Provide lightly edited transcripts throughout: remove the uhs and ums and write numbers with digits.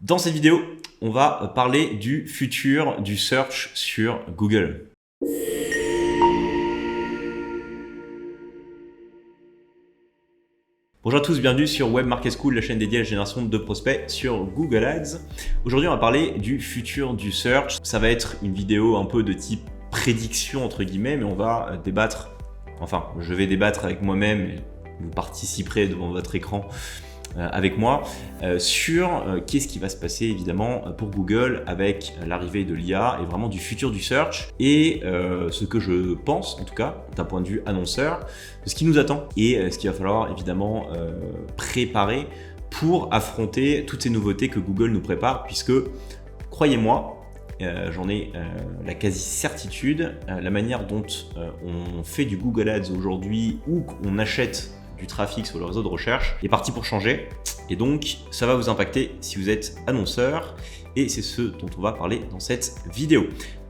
Dans cette vidéo, on va parler du futur du search sur Google. Bonjour à tous, bienvenue sur Web Market School, la chaîne dédiée à la génération de prospects sur Google Ads. Aujourd'hui, on va parler du futur du search. Ça va être une vidéo un peu de type prédiction entre guillemets, mais on va débattre, enfin, je vais débattre avec moi-même et vous participerez devant votre écran avec moi sur qu'est-ce qui va se passer évidemment pour Google avec l'arrivée de l'IA et vraiment du futur du search et ce que je pense en tout cas d'un point de vue annonceur de ce qui nous attend et ce qu'il va falloir évidemment préparer pour affronter toutes ces nouveautés que Google nous prépare, puisque croyez-moi, j'en ai la quasi-certitude, la manière dont on fait du Google Ads aujourd'hui ou qu'on achète du trafic sur le réseau de recherche est parti pour changer, et donc ça va vous impacter si vous êtes annonceur, et c'est ce dont on va parler dans cette vidéo.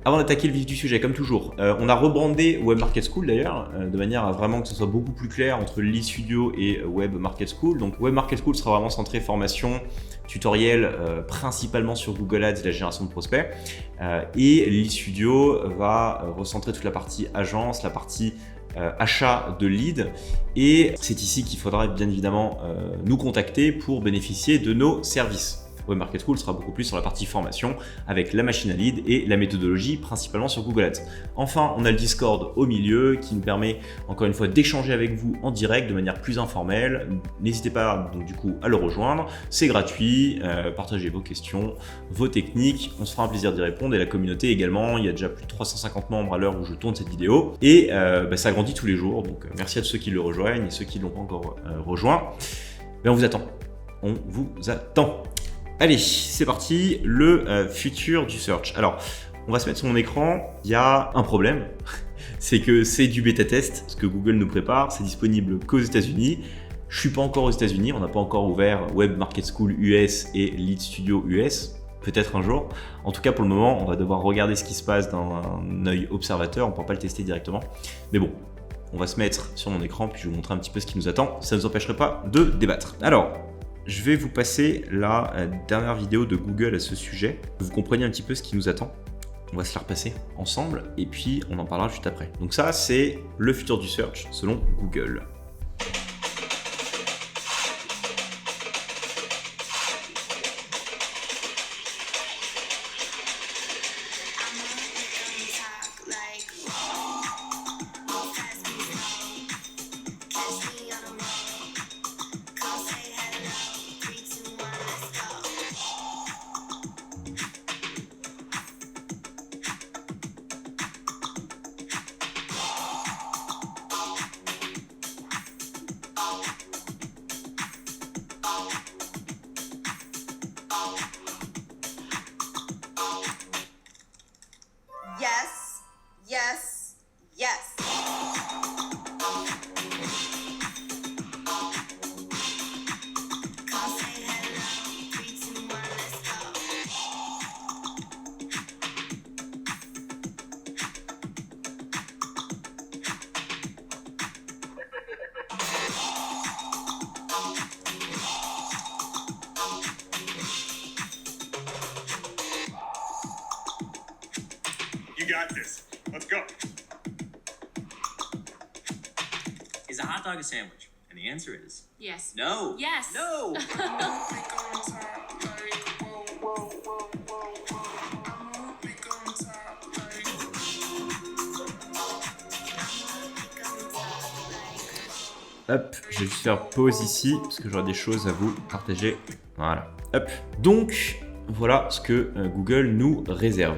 Avant d'attaquer le vif du sujet, comme toujours, on a rebrandé Web Market School d'ailleurs, de manière à vraiment que ce soit beaucoup plus clair entre Lead Studio et Web Market School. Donc Web Market School sera vraiment centré formation, tutoriel, principalement sur Google Ads et la génération de prospects. Et Lead Studio va recentrer toute la partie agence, la partie achat de leads, et c'est ici qu'il faudra bien évidemment nous contacter pour bénéficier de nos services. Web Market School sera beaucoup plus sur la partie formation avec la machine à lead et la méthodologie principalement sur Google Ads. Enfin, on a le Discord au milieu qui nous permet encore une fois d'échanger avec vous en direct de manière plus informelle. N'hésitez pas donc du coup à le rejoindre, c'est gratuit, partagez vos questions, vos techniques, on se fera un plaisir d'y répondre, et la communauté également, il y a déjà plus de 350 membres à l'heure où je tourne cette vidéo et ça grandit tous les jours, donc merci à ceux qui le rejoignent et ceux qui ne l'ont pas encore rejoint. Mais on vous attend, on vous attend. Allez, c'est parti, le futur du search. Alors, on va se mettre sur mon écran. Il y a un problème, c'est que c'est du bêta test, ce que Google nous prépare. C'est disponible qu'aux États-Unis. Je suis pas encore aux États-Unis, on n'a pas encore ouvert Web Market School US et Lead Studio US. Peut-être un jour. En tout cas, pour le moment, on va devoir regarder ce qui se passe d'un œil observateur. On ne pourra pas le tester directement. Mais bon, on va se mettre sur mon écran, puis je vais vous montrer un petit peu ce qui nous attend. Ça ne nous empêcherait pas de débattre. Alors, je vais vous passer la dernière vidéo de Google à ce sujet. Vous compreniez un petit peu ce qui nous attend. On va se la repasser ensemble et puis on en parlera juste après. Donc ça, c'est le futur du search selon Google. Yes, yes, yes. You got this. Let's go. Is a hot dog a sandwich? And the answer is Yes. no. Yes. No. Hop, je vais juste faire pause ici parce que j'aurai des choses à vous partager. Voilà. Hop. Donc, voilà ce que Google nous réserve.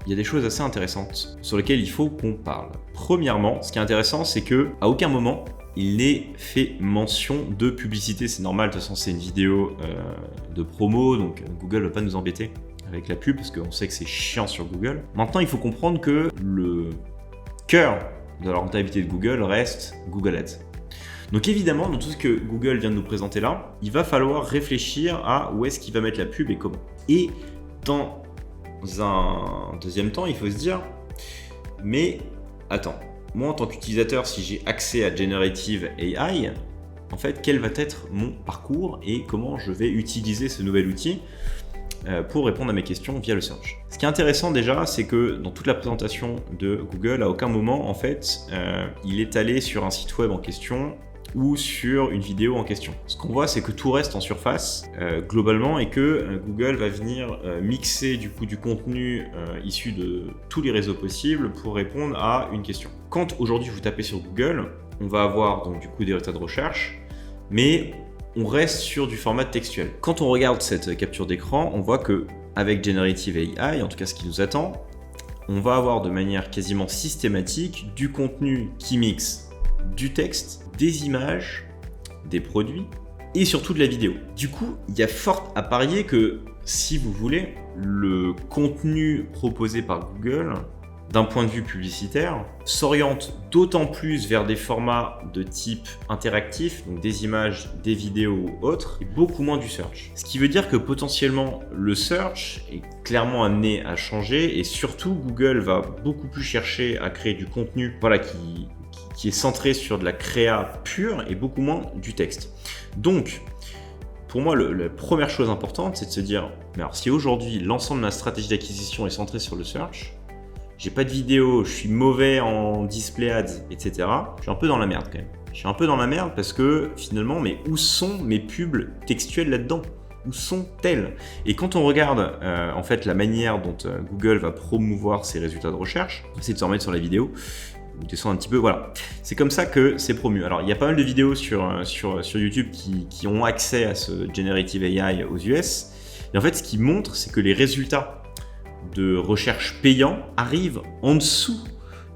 Il y a des choses assez intéressantes sur lesquelles il faut qu'on parle. Premièrement, ce qui est intéressant, c'est que à aucun moment il n'est fait mention de publicité. C'est normal, de toute façon, c'est une vidéo de promo, donc Google ne va pas nous embêter avec la pub parce qu'on sait que c'est chiant sur Google. Maintenant, il faut comprendre que le cœur de la rentabilité de Google reste Google Ads. Donc évidemment, dans tout ce que Google vient de nous présenter là, il va falloir réfléchir à où est-ce qu'il va mettre la pub et comment. Et dans un deuxième temps, il faut se dire, mais attends, moi en tant qu'utilisateur, si j'ai accès à Generative AI, en fait, quel va être mon parcours et comment je vais utiliser ce nouvel outil pour répondre à mes questions via le search. Ce qui est intéressant déjà, c'est que dans toute la présentation de Google, à aucun moment, en fait, il est allé sur un site web en question ou sur une vidéo en question. Ce qu'on voit, c'est que tout reste en surface globalement et que Google va venir mixer du coup du contenu issu de tous les réseaux possibles pour répondre à une question. Quand aujourd'hui vous tapez sur Google, on va avoir donc du coup des résultats de recherche, mais on reste sur du format textuel. Quand on regarde cette capture d'écran, on voit que avec Generative AI, en tout cas ce qui nous attend, on va avoir de manière quasiment systématique du contenu qui mixe du texte, des images, des produits et surtout de la vidéo. Du coup, il y a fort à parier que si vous voulez, le contenu proposé par Google, d'un point de vue publicitaire, s'oriente d'autant plus vers des formats de type interactif, donc des images, des vidéos ou autres, et beaucoup moins du search. Ce qui veut dire que potentiellement le search est clairement amené à changer et surtout Google va beaucoup plus chercher à créer du contenu qui est centré sur de la créa pure et beaucoup moins du texte. Donc, pour moi, la première chose importante, c'est de se dire, mais alors si aujourd'hui l'ensemble de ma stratégie d'acquisition est centrée sur le search, j'ai pas de vidéo, je suis mauvais en display ads, etc. Je suis un peu dans la merde quand même. Je suis un peu dans la merde parce que finalement, mais où sont mes pubs textuelles là-dedans ? Où sont-elles ? Et quand on regarde en fait la manière dont Google va promouvoir ses résultats de recherche, on va essayer de se remettre sur la vidéo, descendre un petit peu, voilà. C'est comme ça que c'est promu. Alors il y a pas mal de vidéos sur YouTube qui ont accès à ce Generative AI aux US. Et en fait, ce qui montre, c'est que les résultats de recherche payants arrivent en dessous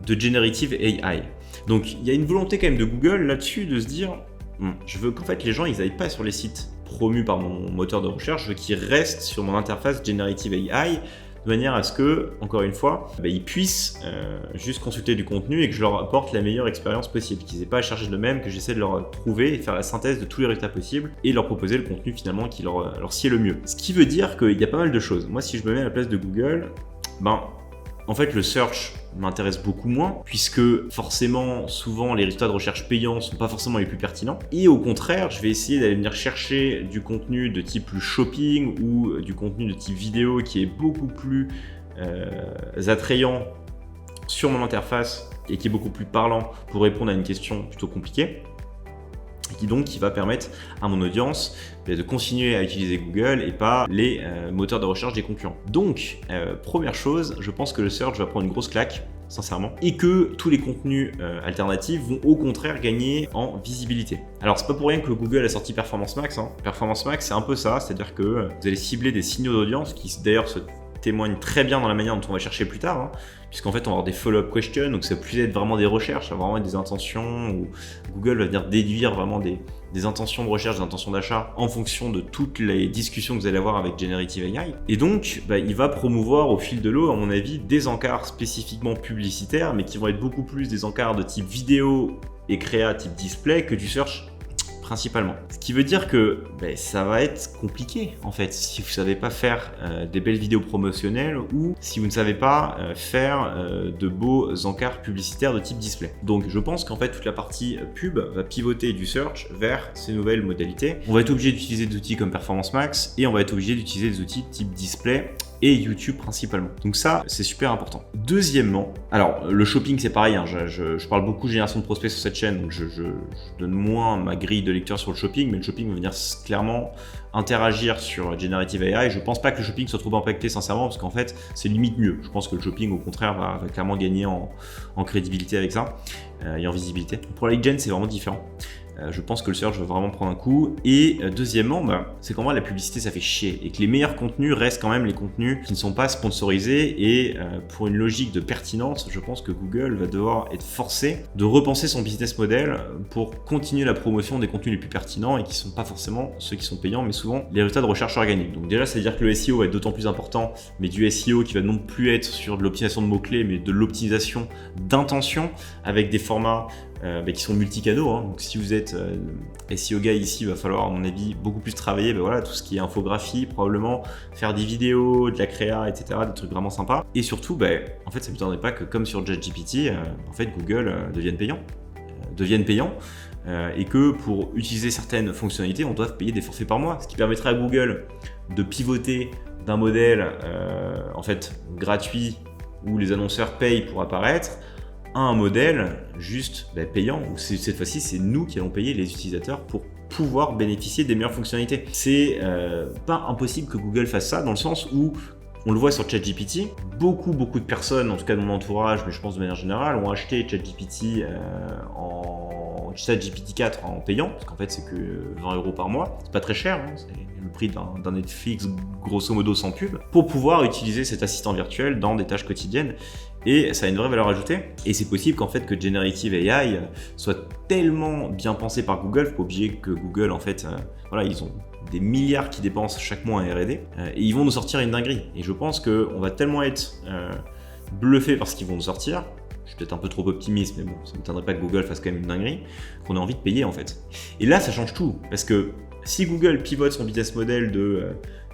de Generative AI. Donc il y a une volonté quand même de Google là-dessus de se dire je veux qu'en fait les gens ils n'aillent pas sur les sites promus par mon moteur de recherche, je veux qu'ils restent sur mon interface Generative AI de manière à ce que, encore une fois, ils puissent juste consulter du contenu et que je leur apporte la meilleure expérience possible, qu'ils n'aient pas à chercher de même, que j'essaie de leur trouver et faire la synthèse de tous les résultats possibles et leur proposer le contenu finalement qui leur sied le mieux. Ce qui veut dire qu'il y a pas mal de choses. Moi, si je me mets à la place de Google, en fait, le search m'intéresse beaucoup moins puisque forcément, souvent, les résultats de recherche payants sont pas forcément les plus pertinents. Et au contraire, je vais essayer d'aller venir chercher du contenu de type plus shopping ou du contenu de type vidéo qui est beaucoup plus attrayant sur mon interface et qui est beaucoup plus parlant pour répondre à une question plutôt compliquée. Et qui va permettre à mon audience de continuer à utiliser Google et pas les moteurs de recherche des concurrents. Donc, première chose, je pense que le search va prendre une grosse claque, sincèrement, et que tous les contenus alternatifs vont au contraire gagner en visibilité. Alors, c'est pas pour rien que Google a sorti Performance Max. Performance Max, c'est un peu ça, c'est-à-dire que vous allez cibler des signaux d'audience qui d'ailleurs se témoignent très bien dans la manière dont on va chercher plus tard, puisqu'en fait on va avoir des follow-up questions, donc ça va plus être vraiment des recherches, ça va vraiment être des intentions, où Google va venir déduire vraiment des intentions de recherche, des intentions d'achat en fonction de toutes les discussions que vous allez avoir avec Generative AI. Et donc il va promouvoir au fil de l'eau, à mon avis, des encarts spécifiquement publicitaires, mais qui vont être beaucoup plus des encarts de type vidéo et créa type display que du search principalement. Ce qui veut dire que ça va être compliqué en fait si vous ne savez pas faire des belles vidéos promotionnelles ou si vous ne savez pas faire de beaux encarts publicitaires de type display. Donc je pense qu'en fait toute la partie pub va pivoter du search vers ces nouvelles modalités. On va être obligé d'utiliser des outils comme Performance Max et on va être obligé d'utiliser des outils type display et YouTube principalement. Donc ça, c'est super important. Deuxièmement, alors le shopping c'est pareil, je parle beaucoup de génération de prospects sur cette chaîne, donc je donne moins ma grille de lecture sur le shopping, mais le shopping va venir clairement interagir sur Generative AI. Je pense pas que le shopping soit trop impacté sincèrement, parce qu'en fait, c'est limite mieux. Je pense que le shopping, au contraire, va clairement gagner en crédibilité avec ça et en visibilité. Pour la lead gen, c'est vraiment différent. Je pense que le search va vraiment prendre un coup. Et deuxièmement, c'est qu'en vrai la publicité ça fait chier et que les meilleurs contenus restent quand même les contenus qui ne sont pas sponsorisés. Et pour une logique de pertinence, je pense que Google va devoir être forcé de repenser son business model pour continuer la promotion des contenus les plus pertinents et qui ne sont pas forcément ceux qui sont payants, mais souvent les résultats de recherche organique. Donc déjà, ça veut dire que le SEO va être d'autant plus important, mais du SEO qui va non plus être sur de l'optimisation de mots-clés, mais de l'optimisation d'intention avec des formats qui sont multicanaux. Donc si vous êtes SEO guy ici, il va falloir à mon avis beaucoup plus travailler tout ce qui est infographie, probablement faire des vidéos, de la créa, etc., des trucs vraiment sympas. Et surtout, en fait, ça ne m'étonnerait pas que comme sur ChatGPT, en fait, Google devienne payant. Et que pour utiliser certaines fonctionnalités, on doit payer des forfaits par mois, ce qui permettrait à Google de pivoter d'un modèle en fait gratuit où les annonceurs payent pour apparaître à un modèle juste payant où cette fois-ci c'est nous qui allons payer les utilisateurs pour pouvoir bénéficier des meilleures fonctionnalités. C'est pas impossible que Google fasse ça dans le sens où on le voit sur ChatGPT, beaucoup de personnes, en tout cas de mon entourage, mais je pense de manière générale, ont acheté ChatGPT ChatGPT 4 en payant, parce qu'en fait c'est que 20 € par mois, c'est pas très cher, hein, c'est le prix d'un Netflix grosso modo sans pub, pour pouvoir utiliser cet assistant virtuel dans des tâches quotidiennes. Et ça a une vraie valeur ajoutée. Et c'est possible qu'en fait que Generative AI soit tellement bien pensé par Google, faut pas oublier que Google en fait, voilà, ils ont des milliards qui dépensent chaque mois en R&D, et ils vont nous sortir une dinguerie. Et je pense qu'on va tellement être bluffé par ce qu'ils vont nous sortir, je suis peut-être un peu trop optimiste, mais bon, ça ne m'étonnerait pas que Google fasse quand même une dinguerie, qu'on ait envie de payer en fait. Et là, ça change tout, parce que si Google pivote son business model de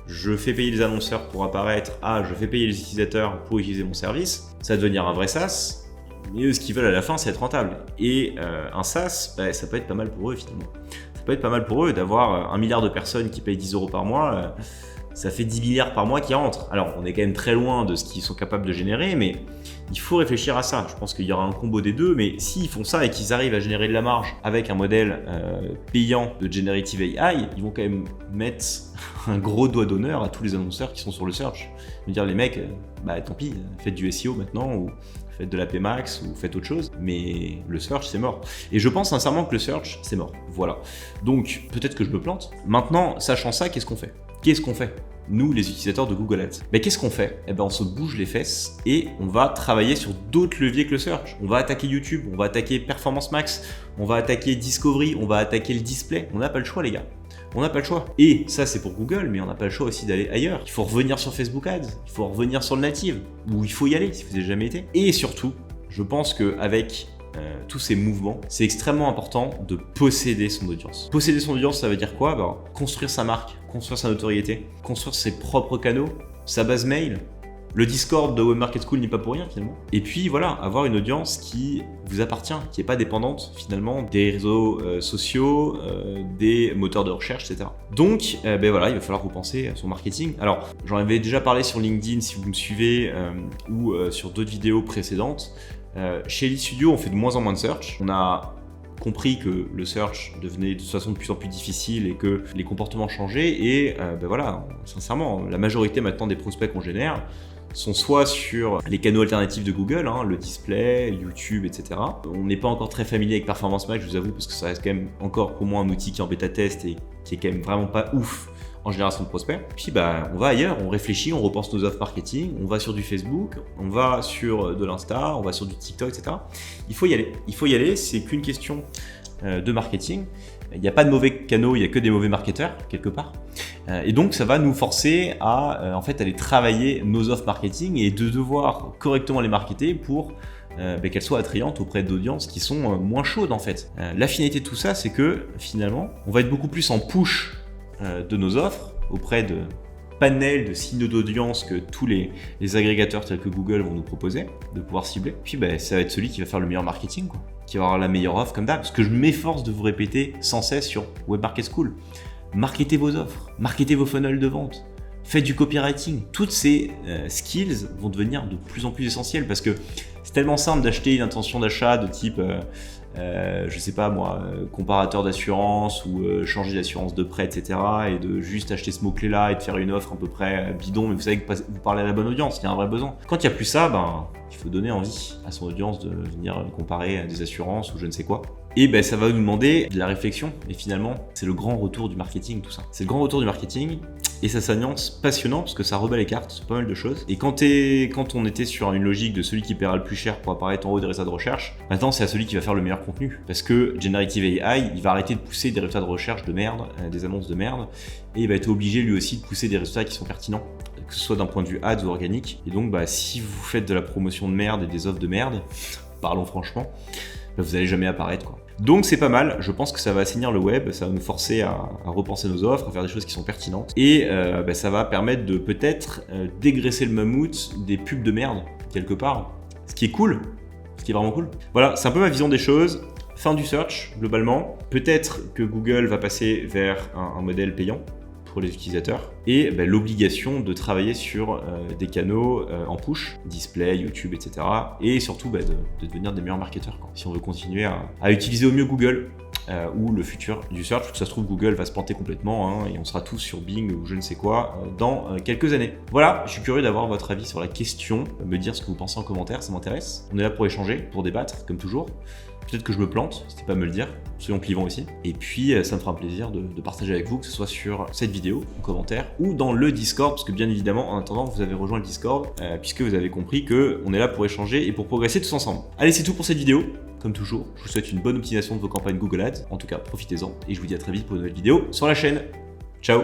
je fais payer les annonceurs pour apparaître à je fais payer les utilisateurs pour utiliser mon service, ça va devenir un vrai SaaS, mais eux, ce qu'ils veulent à la fin, c'est être rentable. Et un SaaS, ça peut être pas mal pour eux finalement. Ça peut être pas mal pour eux d'avoir 1 milliard de personnes qui payent 10 € par mois, ça fait 10 milliards par mois qui rentrent. Alors, on est quand même très loin de ce qu'ils sont capables de générer, mais il faut réfléchir à ça. Je pense qu'il y aura un combo des deux, mais s'ils font ça et qu'ils arrivent à générer de la marge avec un modèle payant de Generative AI, ils vont quand même mettre un gros doigt d'honneur à tous les annonceurs qui sont sur le search. Je veux dire, les mecs, tant pis, faites du SEO maintenant, ou faites de la PMax, ou faites autre chose, mais le search, c'est mort. Et je pense sincèrement que le search, c'est mort. Voilà. Donc, peut-être que je me plante. Maintenant, sachant ça, qu'est-ce qu'on fait ? Qu'est-ce qu'on fait, nous, les utilisateurs de Google Ads? Qu'est-ce qu'on fait? On se bouge les fesses et on va travailler sur d'autres leviers que le search. On va attaquer YouTube, on va attaquer Performance Max, on va attaquer Discovery, on va attaquer le display. On n'a pas le choix, les gars. On n'a pas le choix. Et ça, c'est pour Google, mais on n'a pas le choix aussi d'aller ailleurs. Il faut revenir sur Facebook Ads, il faut revenir sur le native, où il faut y aller si vous n'avez jamais été. Et surtout, je pense qu'avec tous ces mouvements, c'est extrêmement important de posséder son audience. Posséder son audience, ça veut dire quoi? Construire sa marque, construire sa notoriété, construire ses propres canaux, sa base mail. Le Discord de Web Market School n'est pas pour rien finalement. Et puis voilà, avoir une audience qui vous appartient, qui n'est pas dépendante finalement des réseaux sociaux, des moteurs de recherche, etc. Donc voilà, il va falloir repenser son marketing. Alors, j'en avais déjà parlé sur LinkedIn si vous me suivez ou sur d'autres vidéos précédentes. Chez Elite Studio, on fait de moins en moins de search. On a compris que le search devenait de toute façon de plus en plus difficile et que les comportements changeaient. Et voilà, sincèrement, la majorité maintenant des prospects qu'on génère sont soit sur les canaux alternatifs de Google, le display, YouTube, etc. On n'est pas encore très familier avec Performance Max, je vous avoue, parce que ça reste quand même encore pour moi un outil qui est en bêta test et qui est quand même vraiment pas ouf en génération de prospects. Puis on va ailleurs, on réfléchit, on repense nos offres marketing, on va sur du Facebook, on va sur de l'Insta, on va sur du TikTok, etc. Il faut y aller, c'est qu'une question de marketing. Il n'y a pas de mauvais canaux, il n'y a que des mauvais marketeurs, quelque part. Et donc, ça va nous forcer à en fait, aller travailler nos offres marketing et de devoir correctement les marketer pour qu'elles soient attrayantes auprès d'audiences qui sont moins chaudes, en fait. La finalité de tout ça, c'est que, finalement, on va être beaucoup plus en push de nos offres auprès de panels de signaux d'audience que tous les agrégateurs tels que Google vont nous proposer, de pouvoir cibler. Puis ça va être celui qui va faire le meilleur marketing, quoi, qui va avoir la meilleure offre comme d'hab. Parce que je m'efforce de vous répéter sans cesse sur Web Market School. Marketez vos offres, marketez vos funnels de vente, faites du copywriting. Toutes ces skills vont devenir de plus en plus essentielles parce que c'est tellement simple d'acheter une intention d'achat de type je sais pas moi, comparateur d'assurance ou changer d'assurance de prêt, etc. et de juste acheter ce mot-clé là et de faire une offre à peu près bidon, mais vous savez que vous parlez à la bonne audience, il y a un vrai besoin. Quand il n'y a plus ça, il faut donner envie à son audience de venir comparer des assurances ou je ne sais quoi. Et ça va nous demander de la réflexion. Et finalement, c'est le grand retour du marketing, tout ça. C'est le grand retour du marketing. Et ça s'annonce passionnant parce que ça rebat les cartes sur pas mal de choses. Et quand on était sur une logique de celui qui paiera le plus cher pour apparaître en haut des résultats de recherche, maintenant c'est à celui qui va faire le meilleur contenu. Parce que Generative AI, il va arrêter de pousser des résultats de recherche de merde, des annonces de merde, et il va être obligé lui aussi de pousser des résultats qui sont pertinents, que ce soit d'un point de vue ads ou organique. Et donc si vous faites de la promotion de merde et des offres de merde, parlons franchement, vous n'allez jamais apparaître, quoi. Donc c'est pas mal, je pense que ça va assainir le web, ça va nous forcer à repenser nos offres, à faire des choses qui sont pertinentes et ça va permettre de peut-être dégraisser le mammouth des pubs de merde quelque part, ce qui est cool, ce qui est vraiment cool. Voilà, c'est un peu ma vision des choses. Fin du search globalement, peut-être que Google va passer vers un modèle payant pour les utilisateurs et l'obligation de travailler sur des canaux en push, display, YouTube, etc. Et surtout de devenir des meilleurs marketeurs si on veut continuer à utiliser au mieux Google ou le futur du search, parce que ça se trouve Google va se planter complètement et on sera tous sur Bing ou je ne sais quoi dans quelques années. Voilà, je suis curieux d'avoir votre avis sur la question, me dire ce que vous pensez en commentaire, ça m'intéresse. On est là pour échanger, pour débattre, comme toujours. Peut-être que je me plante, n'hésitez pas à me le dire, soyons clivants aussi. Et puis ça me fera un plaisir de partager avec vous, que ce soit sur cette vidéo, en commentaire, ou dans le Discord, parce que bien évidemment, en attendant, vous avez rejoint le Discord, puisque vous avez compris qu'on est là pour échanger et pour progresser tous ensemble. Allez, c'est tout pour cette vidéo. Comme toujours, je vous souhaite une bonne optimisation de vos campagnes Google Ads. En tout cas, profitez-en et je vous dis à très vite pour une nouvelle vidéo sur la chaîne. Ciao!